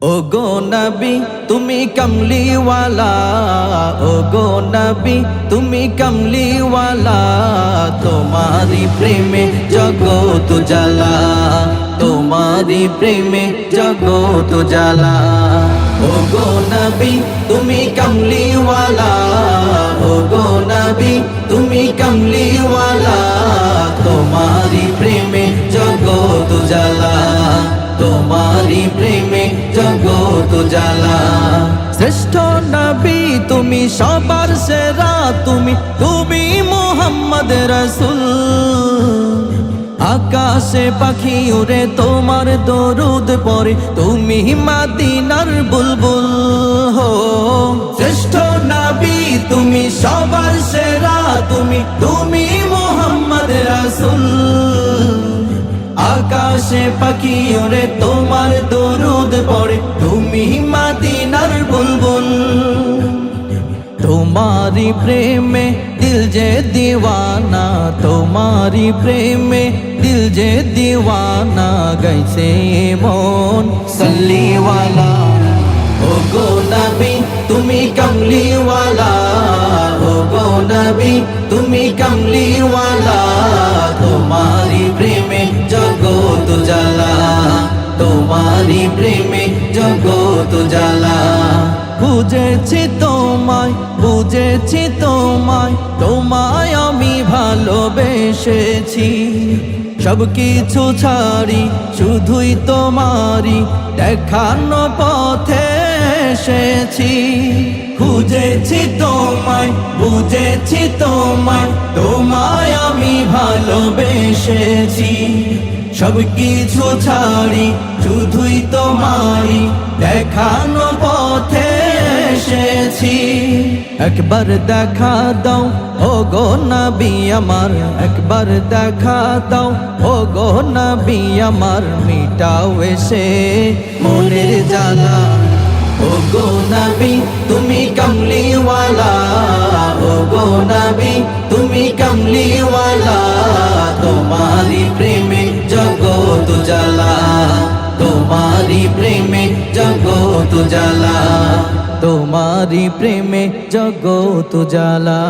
ओ गो नबी तुमी कमली वाला, ओ गो नबी तुमी कमली वाला, तुम्हारी प्रेमे जगत जाला, तुम्हारी प्रेमे जगत जाला। ओ गो नबी तुमी कमली वाला, ओ गो नबी तुमी कमली वाला, तुम्हारी प्रेमे जगत जाला, तुम्हारी प्रेमे जगत जाला। श्रेष्ठ नबी तुमी सबार सेरा, तुमी तुमी मुहम्मद रसूल। आकाशे पाखी उड़े तोमार दरूद पड़े, तुमी मदीनार बुलबुल हो। श्रेष्ठ नबी तुमी सबार सेरा, तुमी तुमी मुहम्मद रसूल। आकाशे पाखी उड़े तोमार दरूद पड़े, तुमी मदीनार बुलबुल। तुम्हारी प्रेमे दिल जे दीवाना, तुम्हारी प्रेमे दिल जे दीवाना, गैसे मन सल्ली वाला। ओ गो नबी तुमी कमली वाला, ओ गो नबी तुमी कमली वाला, तुम्हारी प्रेमे जगत जाला, तुम्हारी प्रेमे जगत जाला। বুঝেছি তোমায়, বুঝেছি তোমায়, তোমায় আমি ভালোবেসেছি। সব কিছু ছাড়ি শুধুই তোমারই দেখানো পথে এসেছি। খুঁজেছি তোমায়, বুঝেছি তোমায়, তোমায় আমি ভালোবেসেছি। সব কিছু ছাড়ি শুধুই তোমারই দেখানো পথে এসেছি। একবার দেখা দাও ও গো নবী আমার, একবার দেখা দাও ও গো নবী আমার, মিটাও এসে মনের জ্বালা। ও গো নবী তুমি কমলি ওয়ালা, ও গো নবী তুমি কমলি ওয়ালা, তোমারি প্রেমে জগত জ্বালা, তোমারি প্রেমে জগত জ্বালা, তোমারি প্রেমে জগত জ্বালা।